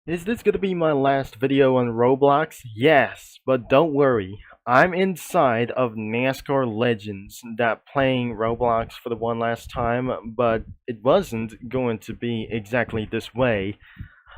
Is this gonna be my last video on Roblox? Yes, but don't worry. I'm inside of Nascar Legends that playing Roblox for the one last time, but it wasn't going to be exactly this way.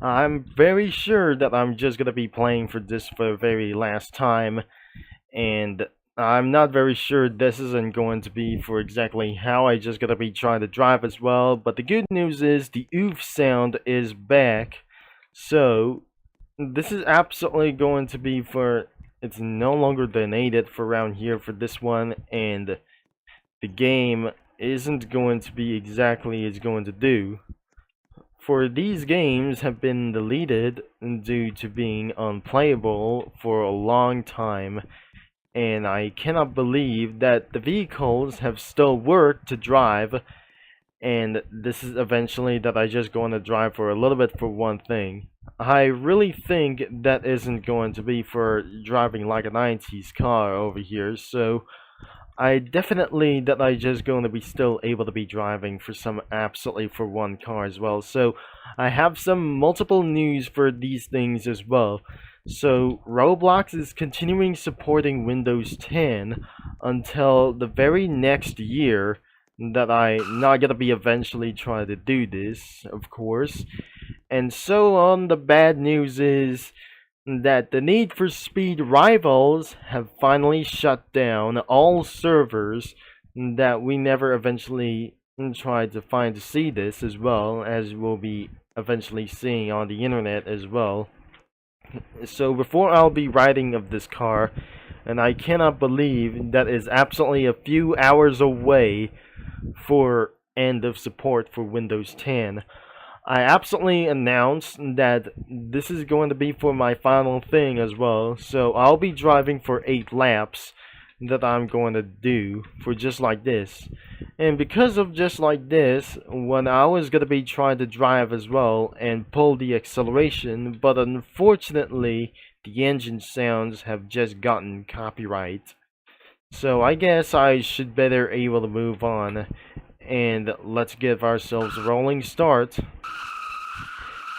I'm very sure that I'm just gonna be playing for this for the very last time, and I'm not very sure this isn't going to be for exactly how I just gonna be trying to drive as well, but the good news is the oof sound is back. So this is absolutely going to be for, it's no longer donated for around here for this one, and the game isn't going to be exactly it's going to do. For these games have been deleted due to being unplayable for a long time, and I cannot believe that the vehicles have still worked to drive, and this is eventually that I just going to drive for a little bit for one thing. I really think that isn't going to be for driving like a 90s car over here, so I definitely that I just going to be still able to be driving for some absolutely for one car as well. So I have some multiple news for these things as well. So Roblox is continuing supporting Windows 10 until the very next year that I not gonna be eventually trying to do this, of course. And so on, the bad news is that the Need for Speed rivals have finally shut down all servers that we never eventually tried to find to see this, as well as we'll be eventually seeing on the internet as well. So before I'll be riding of this car, and I cannot believe that is absolutely a few hours away for end of support for Windows 10. I absolutely announced that this is going to be for my final thing as well, so I'll be driving for 8 laps that I'm going to do for just like this. And because of just like this, when I was going to be trying to drive as well and pull the acceleration, but unfortunately the engine sounds have just gotten copyright. So I guess I should better able to move on, and let's give ourselves a rolling start.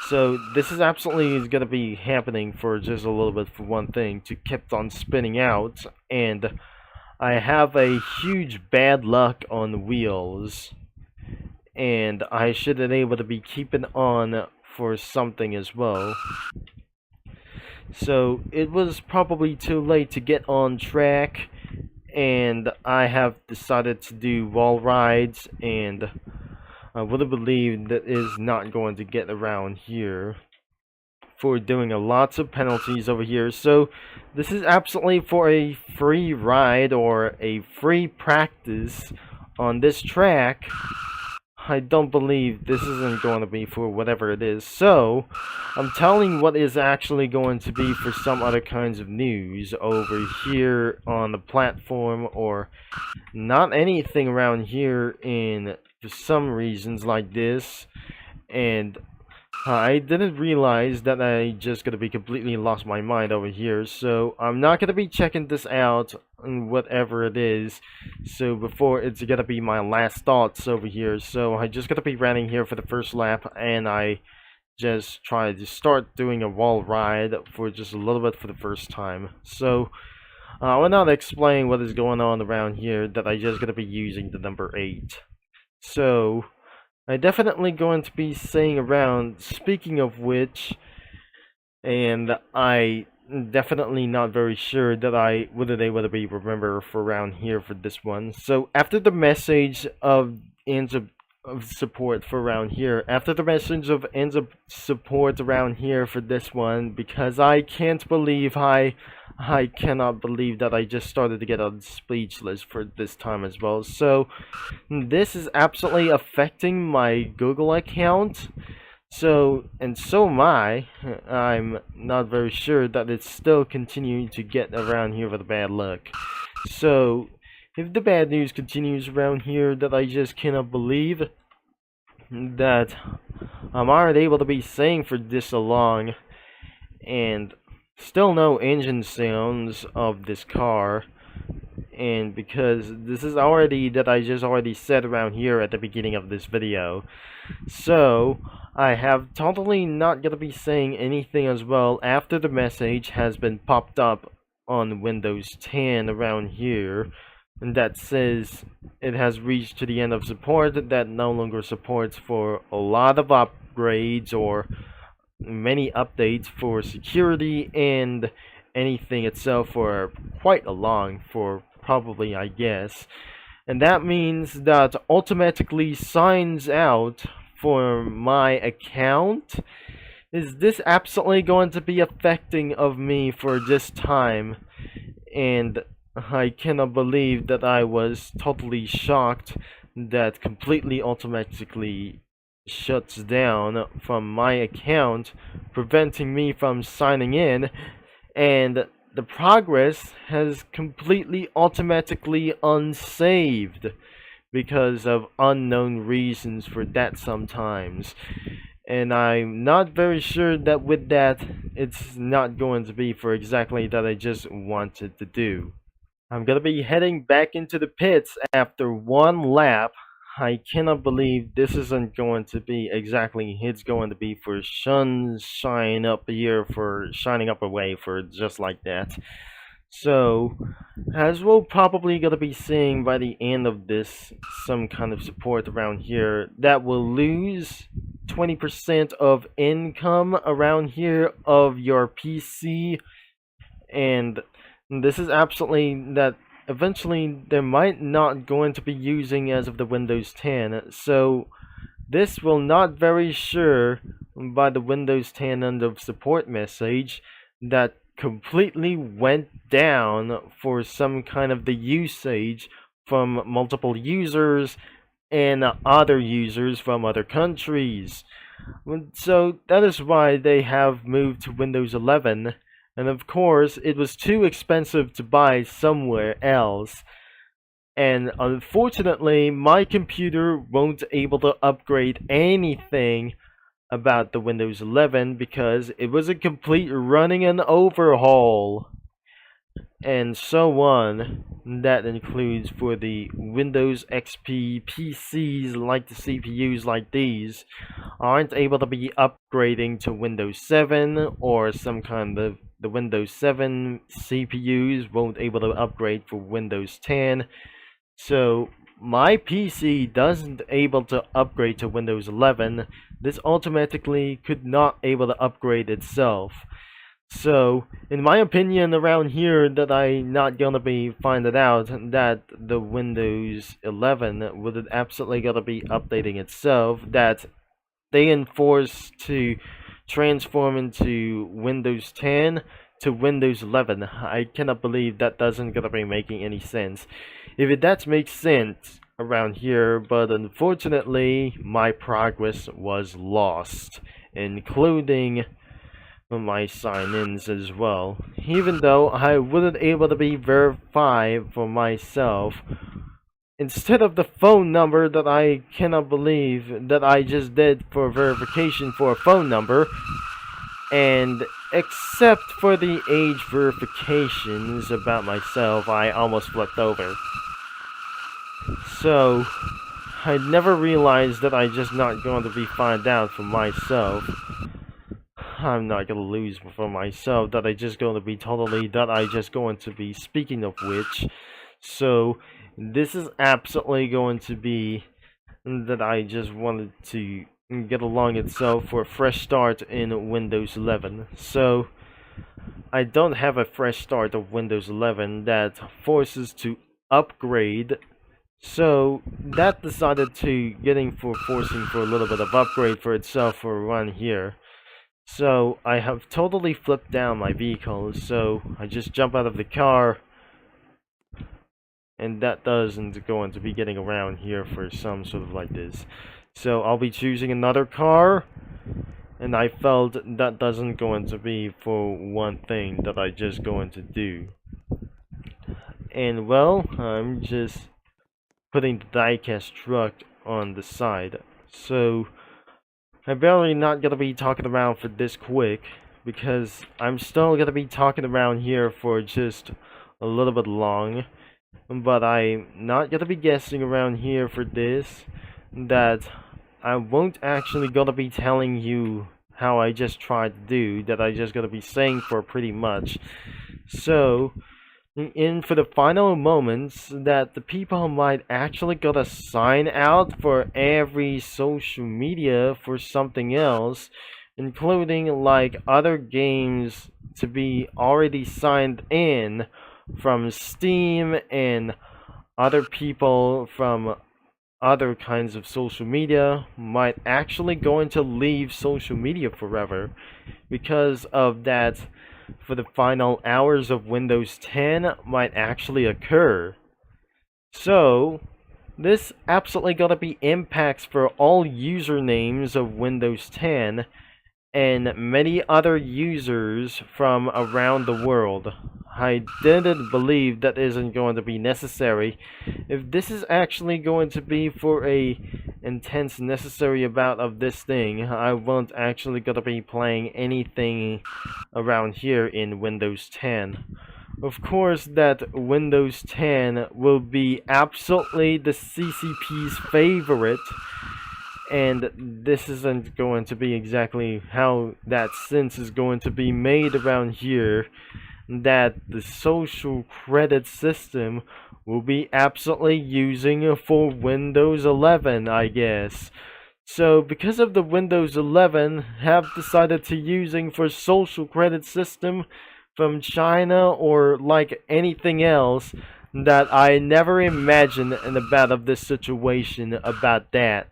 So this is absolutely going to be happening for just a little bit for one thing to keep on spinning out, and I have a huge bad luck on wheels, and I should have able to be keeping on for something as well. So it was probably too late to get on track, and I have decided to do wall rides, and I would have believed that is not going to get around here for doing a lots of penalties over here. So this is absolutely for a free ride or a free practice on this track. I don't believe this isn't going to be for whatever it is. So I'm telling what is actually going to be for some other kinds of news over here on the platform, or not anything around here in for some reasons like this. And I didn't realize that I just gonna be completely lost my mind over here, so I'm not gonna be checking this out and whatever it is. So before it's gonna be my last thoughts over here, so I just gonna be running here for the first lap, and I just try to start doing a wall ride for just a little bit for the first time. So I will not explain what is going on around here, that I just gonna be using the number 8. So I definitely going to be saying around, speaking of which, and I definitely not very sure that I would they would be remember for around here for this one. So after the message of ends of support for around here, after the message of ends of support around here for this one, because I can't believe I cannot believe that I just started to get on speechless for this time as well. So this is absolutely affecting my Google account. So, and so am I. I'm not very sure that it's still continuing to get around here with bad luck. So if the bad news continues around here, that I just cannot believe that I'm already able to be saying for this long, and still no engine sounds of this car, and because this is already that I just already said around here at the beginning of this video. So I have totally not gonna be saying anything as well after the message has been popped up on Windows 10 around here, and that says it has reached to the end of support, that no longer supports for a lot of upgrades or many updates for security and anything itself for quite a long, for probably, I guess. And that means that automatically signs out for my account. Is this absolutely going to be affecting of me for this time? And I cannot believe that I was totally shocked that completely automatically shuts down from my account, preventing me from signing in, and the progress has completely automatically unsaved because of unknown reasons for that sometimes. And I'm not very sure that with that, it's not going to be for exactly that I just wanted to do. I'm gonna be heading back into the pits after one lap. I cannot believe this isn't going to be exactly, it's going to be for sunshine up here, for shining up away for just like that. So, as we'll probably gonna be seeing by the end of this, some kind of support around here that will lose 20% of income around here of your PC, and this is absolutely that eventually they might not going to be using as of the Windows 10. So this will not very sure by the Windows 10 end of support message that completely went down for some kind of the usage from multiple users and other users from other countries. So that is why they have moved to Windows 11, and of course it was too expensive to buy somewhere else. And unfortunately, my computer won't able to upgrade anything about the Windows 11 because it was a complete running an overhaul and so on. That includes for the Windows XP PCs like the CPUs like these aren't able to be upgrading to Windows 7, or some kind of the Windows 7 CPUs won't able to upgrade for Windows 10. So my PC doesn't able to upgrade to Windows 11. This automatically could not able to upgrade itself. So, in my opinion, around here, that I not gonna be finding out that the Windows 11 would absolutely gonna be updating itself, that they enforce to transform into Windows 10 to Windows 11. I cannot believe that doesn't gonna be making any sense. If it that makes sense around here, but unfortunately, my progress was lost, including my sign-ins as well. Even though I wasn't able to be verified for myself, instead of the phone number that I cannot believe that I just did for verification for a phone number, and except for the age verifications about myself, I almost flipped over. So, I never realized that I just not going to be find out for myself. I'm not gonna lose for myself, that I just going to be totally, that I just going to be, speaking of which, so this is absolutely going to be that I just wanted to get along itself for a fresh start in Windows 11. So I don't have a fresh start of Windows 11 that forces to upgrade. So that decided to getting for forcing for a little bit of upgrade for itself for run here. So I have totally flipped down my vehicle, so I just jump out of the car, and that doesn't going to be getting around here for some sort of like this. So I'll be choosing another car, and I felt that doesn't going to be for one thing that I just going to do. And well, I'm just putting the diecast truck on the side. So I'm barely not gonna be talking around for this quick, because I'm still gonna be talking around here for just a little bit long, but I'm not gonna be guessing around here for this. That I won't actually gonna be telling you how I just tried to do. That I just gonna be saying for pretty much. So, in for the final moments that the people might actually gotta sign out for every social media for something else, including like other games to be already signed in from Steam and other people from other kinds of social media might actually going to leave social media forever because of that for the final hours of Windows 10 might actually occur. So, this absolutely gonna be impacts for all usernames of Windows 10 and many other users from around the world. I didn't believe that isn't going to be necessary. If this is actually going to be for a intense necessary amount of this thing, I won't actually gonna be playing anything around here in Windows 10. Of course that Windows 10 will be absolutely the CCP's favorite, and this isn't going to be exactly how that sense is going to be made around here, that the social credit system will be absolutely using for Windows 11, I guess. So because of the Windows 11 have decided to using for social credit system from China or like anything else, that I never imagined in about of this situation about that.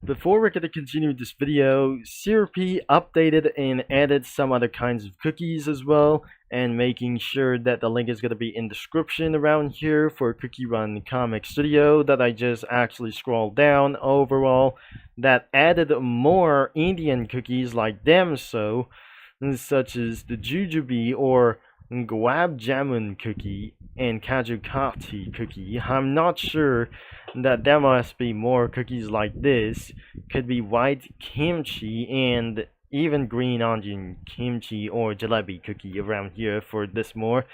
Before we're going to continue this video, CRP updated and added some other kinds of cookies as well, and making sure that the link is going to be in the description around here for Cookie Run Comic Studio that I just actually scrolled down overall, that added more Indian cookies like Damso, such as the Jujube or Guab Jamun cookie and Kaju Kati cookie. I'm not sure that there must be more cookies like this. Could be white kimchi and even green onion kimchi or jalebi cookie around here for this more.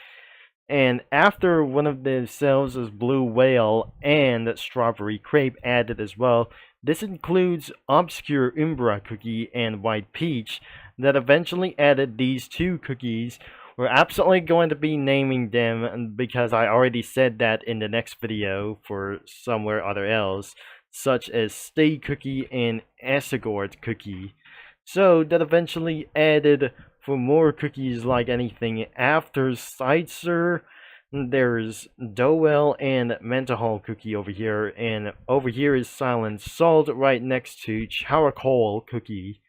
And after one of the cells is blue whale and strawberry crepe added as well, this includes obscure umbra cookie and white peach that eventually added these two cookies. We're absolutely going to be naming them because I already said that in the next video for somewhere other else, such as Stay Cookie and Asagort Cookie. So that eventually added for more cookies like anything after Sightser. There's Dowell and Mental Cookie over here, and over here is Silent Salt right next to Charcoal Cookie.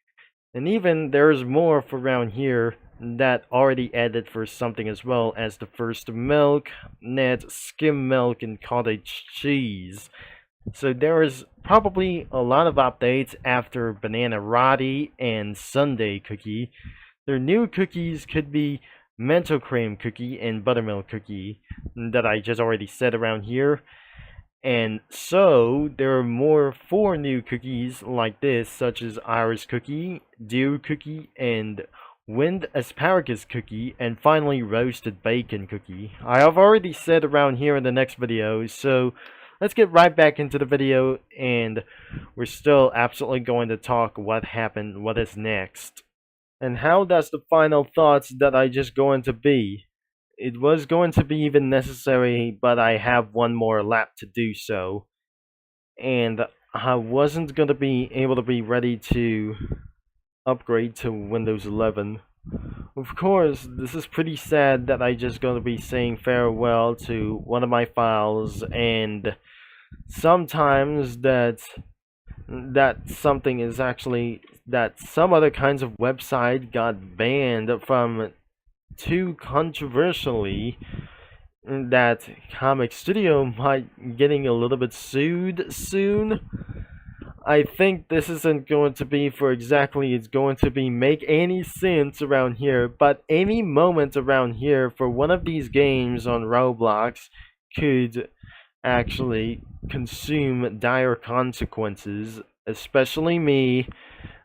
And even there's more for around here that already added for something as well as the first milk, net, skim milk, and cottage cheese. So there is probably a lot of updates after Banana Roti and Sunday Cookie. Their new cookies could be Mental Cream Cookie and Buttermilk Cookie that I just already said around here. And so there are more 4 new cookies like this, such as Iris Cookie, Dew Cookie, and Wind Asparagus Cookie, and finally Roasted Bacon Cookie. I have already said around here in the next video, so let's get right back into the video, and we're still absolutely going to talk what happened, what is next. And how does the final thoughts that I just going to be? It was going to be even necessary, but I have one more lap to do so. And I wasn't going to be able to be ready to upgrade to Windows 11. Of course, this is pretty sad that I just going to be saying farewell to one of my files, and sometimes that something is actually that some other kinds of website got banned from too controversially, that Comic Studio might getting a little bit sued soon. I think this isn't going to be for exactly it's going to be make any sense around here, but any moment around here for one of these games on Roblox could actually consume dire consequences, especially me,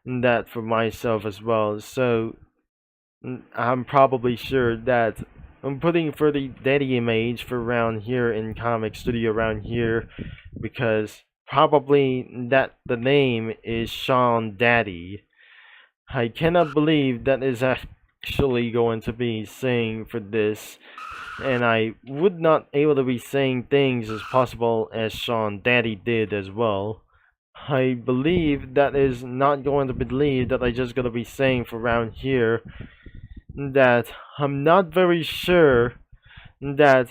that for myself as well. So I'm probably sure that I'm putting for the daddy image for around here in comic studio around here because probably that the name is Sean Daddy. I cannot believe that is actually going to be saying for this, and I would not able to be saying things as possible as Sean Daddy did as well. I believe that is not going to believe that I just gonna be saying for around here that I'm not very sure that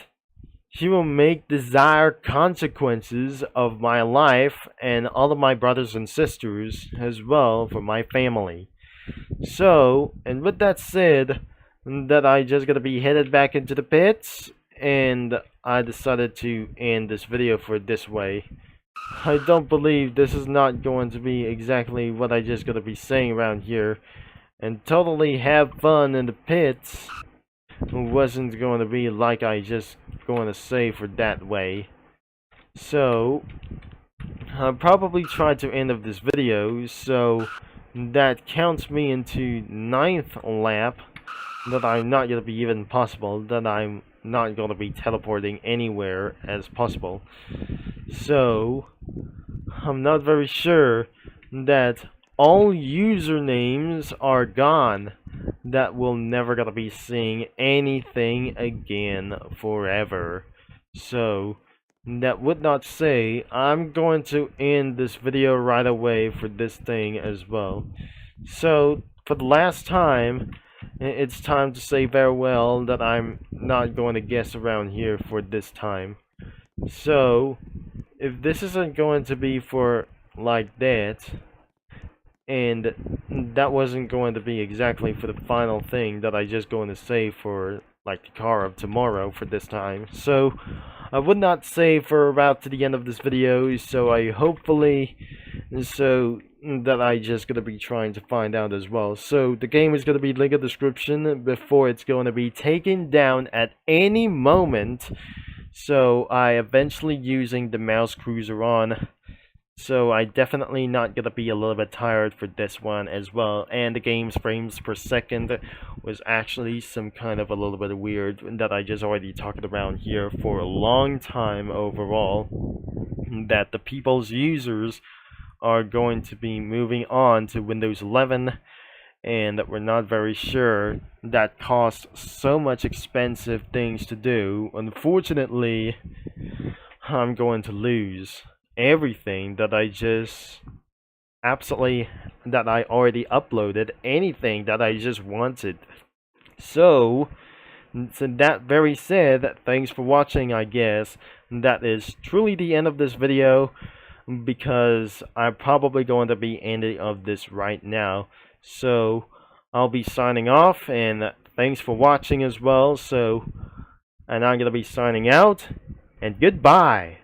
he will make desired consequences of my life and all of my brothers and sisters as well for my family. So, and with that said, that I just gonna be headed back into the pits, and I decided to end this video for this way. I don't believe this is not going to be exactly what I just gonna be saying around here, and totally have fun in the pits wasn't going to be like I just going to say for that way. So, I'll probably try to end of this video, so that counts me into 9th lap that I'm not going to be even possible, that I'm not going to be teleporting anywhere as possible. So, I'm not very sure that all usernames are gone. That we'll never gonna be seeing anything again forever. So, that would not say I'm going to end this video right away for this thing as well. So, for the last time, it's time to say farewell that I'm not going to guess around here for this time. So, if this isn't going to be for like that, and that wasn't going to be exactly for the final thing that I just going to say for like the car of tomorrow for this time. So I would not say for about to the end of this video, so I hopefully so that I just gonna be trying to find out as well. So the game is gonna be linked in the description before it's going to be taken down at any moment. So I eventually using the mouse cruiser on. So I definitely not gonna be a little bit tired for this one as well. And the game's frames per second was actually some kind of a little bit weird that I just already talked about here for a long time overall. That the people's users are going to be moving on to Windows 11, and that we're not very sure that costs so much expensive things to do. Unfortunately, I'm going to lose everything that I just absolutely that I already uploaded, anything that I just wanted. So that very said, thanks for watching. I guess that is truly the end of this video, because I'm probably going to be ending of this right now. So I'll be signing off, and thanks for watching as well. So, and I'm gonna be signing out, and goodbye.